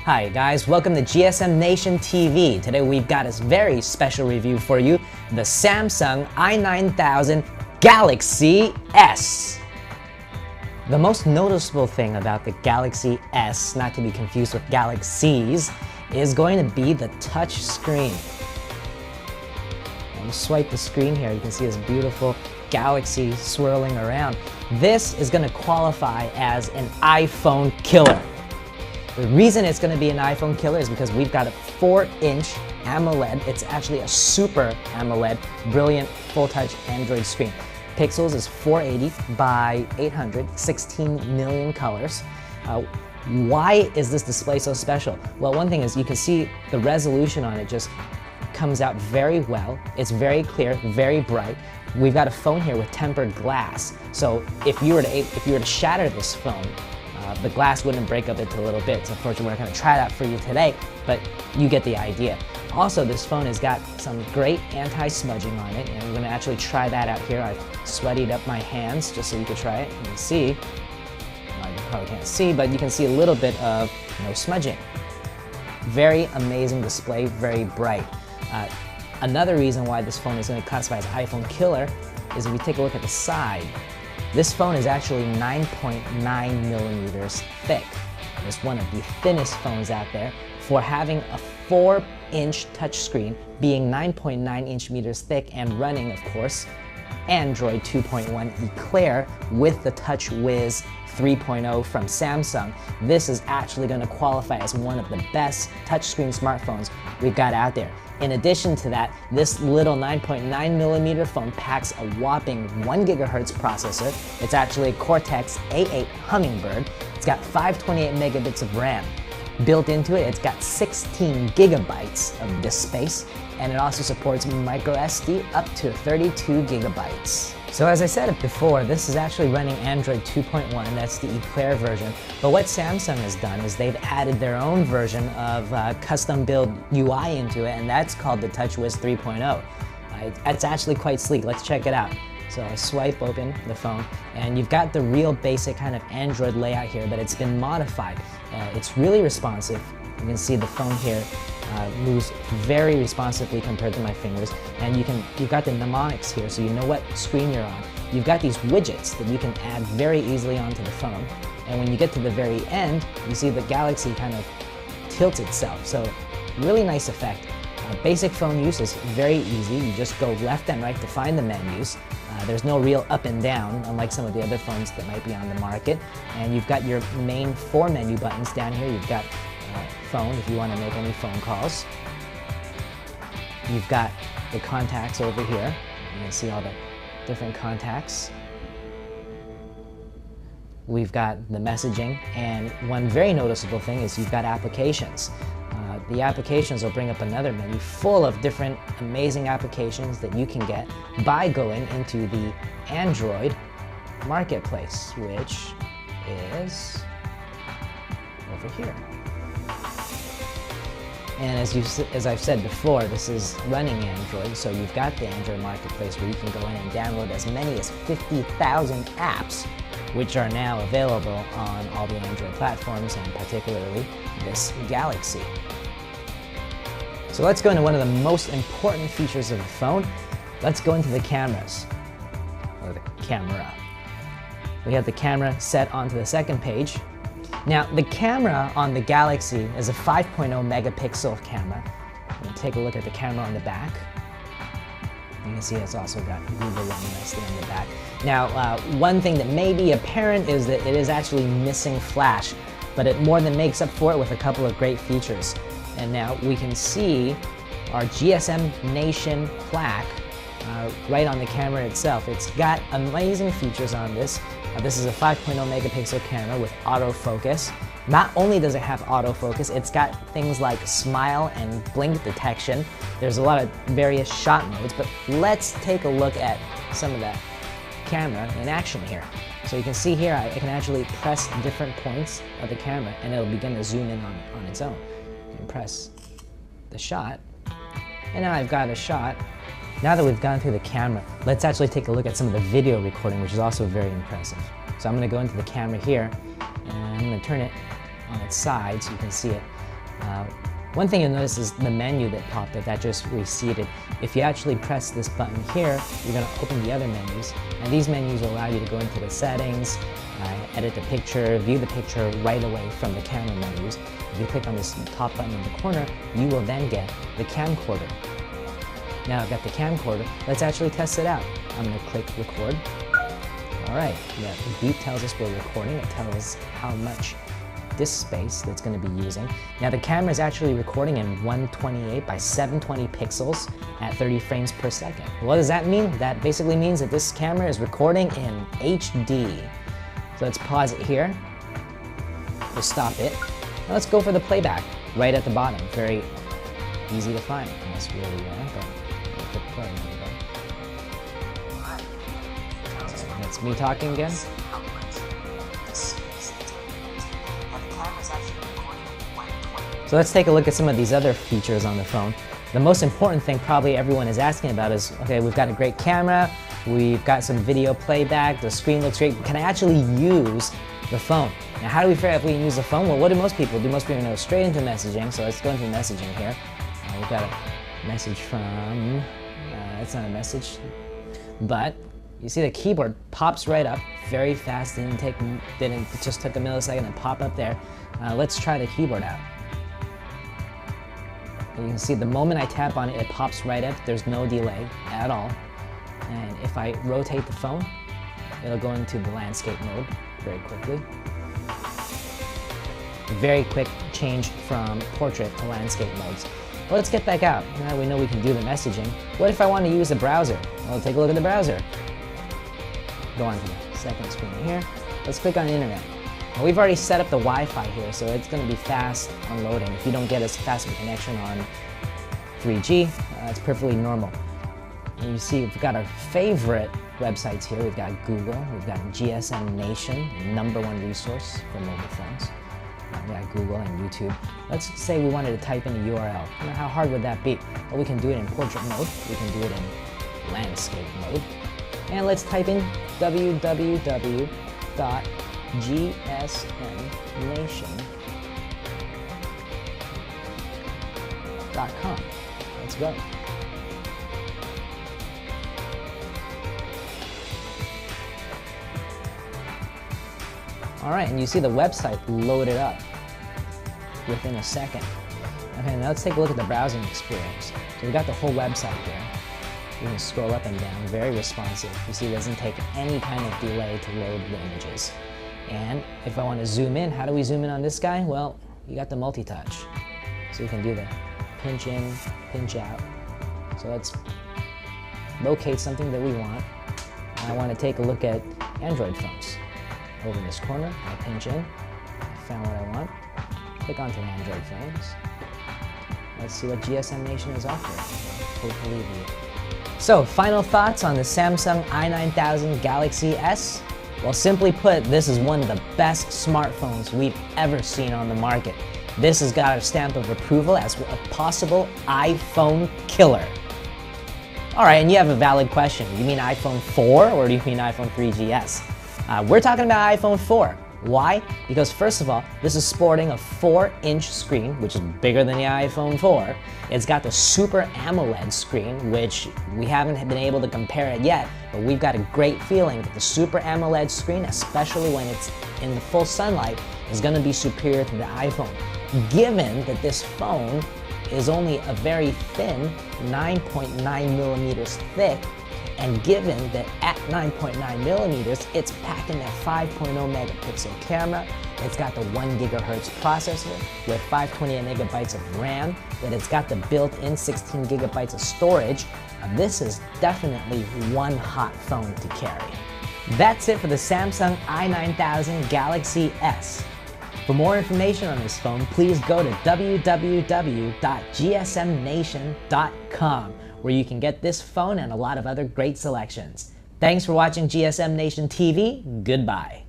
Hi guys, welcome to GSM Nation TV. Today we've got a very special review for you, the Samsung i9000 Galaxy S. The most noticeable thing about the Galaxy S, not to be confused with Galaxies, is going to be the touch screen. I'm going to swipe the screen here, you can see this beautiful galaxy swirling around. This is going to qualify as an iPhone killer. The reason it's going to be an iPhone killer is because we've got a 4-inch AMOLED. It's actually a super AMOLED, brilliant full-touch Android screen. Pixels is 480 by 800, 16 million colors. Why is this display so special? Well, one thing is you can see the resolution on it just comes out very well. It's very clear, very bright. We've got a phone here with tempered glass. So if you were to shatter this phone, the glass wouldn't break up into little bits. Unfortunately, we're not going to try that for you today, but you get the idea. Also, this phone has got some great anti-smudging on it, and we're going to actually try that out here. I've sweated up my hands just so you can try it. You can see, well, you probably can't see, but you can see a little bit of no smudging. Very amazing display, very bright. Another reason why this phone is going to classify as iPhone killer is if you take a look at the side. This phone is actually 9.9 millimeters thick. It's one of the thinnest phones out there. For having a 4-inch touchscreen, being 9.9 meters thick and running, of course, Android 2.1 Eclair with the TouchWiz 3.0 from Samsung, this is actually going to qualify as one of the best touchscreen smartphones we've got out there. In addition to that, this little 9.9 millimeter phone packs a whopping 1 gigahertz processor. It's actually a Cortex A8 Hummingbird. It's got 528 megabits of RAM. Built into it, it's got 16 gigabytes of disk space, and it also supports micro SD up to 32 gigabytes. So as I said before, this is actually running Android 2.1, that's the Eclair version. But what Samsung has done is they've added their own version of custom build UI into it, and that's called the TouchWiz 3.0. It's actually quite sleek. Let's check it out. So I swipe open the phone, and you've got the real basic kind of Android layout here, but it's been modified. It's really responsive. You can see the phone here moves very responsively compared to my fingers, and you've got the mnemonics here, so you know what screen you're on. You've got these widgets that you can add very easily onto the phone, and when you get to the very end, you see the Galaxy kind of tilts itself. So really nice effect. Basic phone use is very easy. You just go left and right to find the menus. There's no real up and down, unlike some of the other phones that might be on the market. And you've got your main 4 menu buttons down here. You've got phone if you want to make any phone calls. You've got the contacts over here. You can see all the different contacts. We've got the messaging, and one very noticeable thing is you've got applications. The applications will bring up another menu full of different amazing applications that you can get by going into the Android marketplace, which is over here. And as I've said before, this is running Android, so you've got the Android marketplace where you can go in and download as many as 50,000 apps, which are now available on all the Android platforms, and particularly this Galaxy. So let's go into one of the most important features of the phone. Let's go into the cameras, or the camera. We have the camera set onto the second page. Now, the camera on the Galaxy is a 5.0 megapixel camera. Take a look at the camera on the back. You can see it's also got Google running nicely on the back. Now, one thing that may be apparent is that it is actually missing flash, but it more than makes up for it with a couple of great features. And now we can see our GSM Nation plaque right on the camera itself. It's got amazing features on this. This is a 5.0 megapixel camera with autofocus. Not only does it have autofocus, it's got things like smile and blink detection. There's a lot of various shot modes, but let's take a look at some of that camera in action here. So you can see here, I can actually press different points of the camera and it'll begin to zoom in on its own. You can press the shot, and now I've got a shot. Now that we've gone through the camera, let's actually take a look at some of the video recording, which is also very impressive. So I'm going to go into the camera here, and I'm going to turn it on its side so you can see it. One thing you'll notice is the menu that popped up, that just receded. If you actually press this button here, you're going to open the other menus. And these menus will allow you to go into the settings, edit the picture, view the picture right away from the camera menus. If you click on this top button in the corner, you will then get the camcorder. Now I've got the camcorder, let's actually test it out. I'm going to click record. All right, yeah, the beep tells us we're recording. It tells us how much disk space that's going to be using. Now the camera is actually recording in 128 by 720 pixels at 30 frames per second. What does that mean? That basically means that this camera is recording in HD. So let's pause it here. We'll stop it. Now let's go for the playback right at the bottom. Very easy to find. That's really but we'll click play. That's me talking again. So let's take a look at some of these other features on the phone. The most important thing probably everyone is asking about is, okay, we've got a great camera, we've got some video playback, the screen looks great, can I actually use the phone? Now how do we figure out if we can use the phone? Well, what do most people do? Most people go straight into messaging, so let's go into messaging here. We've got a message from, it's not a message, but you see the keyboard pops right up very fast, it just took a millisecond and pop up there. Let's try the keyboard out. You can see the moment I tap on it, it pops right up. There's no delay at all. And if I rotate the phone, it'll go into the landscape mode very quickly. Very quick change from portrait to landscape modes. Well, let's get back out. Now we know we can do the messaging. What if I want to use the browser? Well, take a look at the browser. Go on to the second screen here. Let's click on Internet. Now, we've already set up the Wi-Fi here, so it's going to be fast on loading. If you don't get as fast of a connection on 3G, it's perfectly normal. And you see we've got our favorite websites here. We've got Google, we've got GSM Nation, the #1 resource for mobile phones. We got Google and YouTube. Let's say we wanted to type in a URL. How hard would that be? Well, we can do it in portrait mode. We can do it in landscape mode. And let's type in www.gsmnation.com. Let's go. All right, and you see the website loaded up within a second. Okay, now let's take a look at the browsing experience. So we got the whole website there. You can scroll up and down, very responsive. You see it doesn't take any kind of delay to load the images. And if I want to zoom in, how do we zoom in on this guy? Well, you got the multi-touch. So you can do the pinch in, pinch out. So let's locate something that we want. I want to take a look at Android phones. Over in this corner, I pinch in, I found what I want. Click onto the Android phones. Let's see what GSM Nation is offering. Hopefully So, final thoughts on the Samsung i9000 Galaxy S? Well, simply put, this is one of the best smartphones we've ever seen on the market. This has got a stamp of approval as a possible iPhone killer. All right, and you have a valid question. Do you mean iPhone 4 or do you mean iPhone 3GS? We're talking about iPhone 4. Why? Because first of all, this is sporting a 4-inch screen, which is bigger than the iPhone 4. It's got the Super AMOLED screen, which we haven't been able to compare it yet, but we've got a great feeling that the Super AMOLED screen, especially when it's in the full sunlight, is going to be superior to the iPhone. Given that this phone is only a very thin 9.9 millimeters thick, and given that at 9.9 millimeters, it's packing that 5.0 megapixel camera, it's got the 1 gigahertz processor with 528 megabytes of RAM, that it's got the built-in 16 gigabytes of storage, this is definitely one hot phone to carry. That's it for the Samsung i9000 Galaxy S. For more information on this phone, please go to www.gsmnation.com, where you can get this phone and a lot of other great selections. Thanks for watching GSM Nation TV. Goodbye.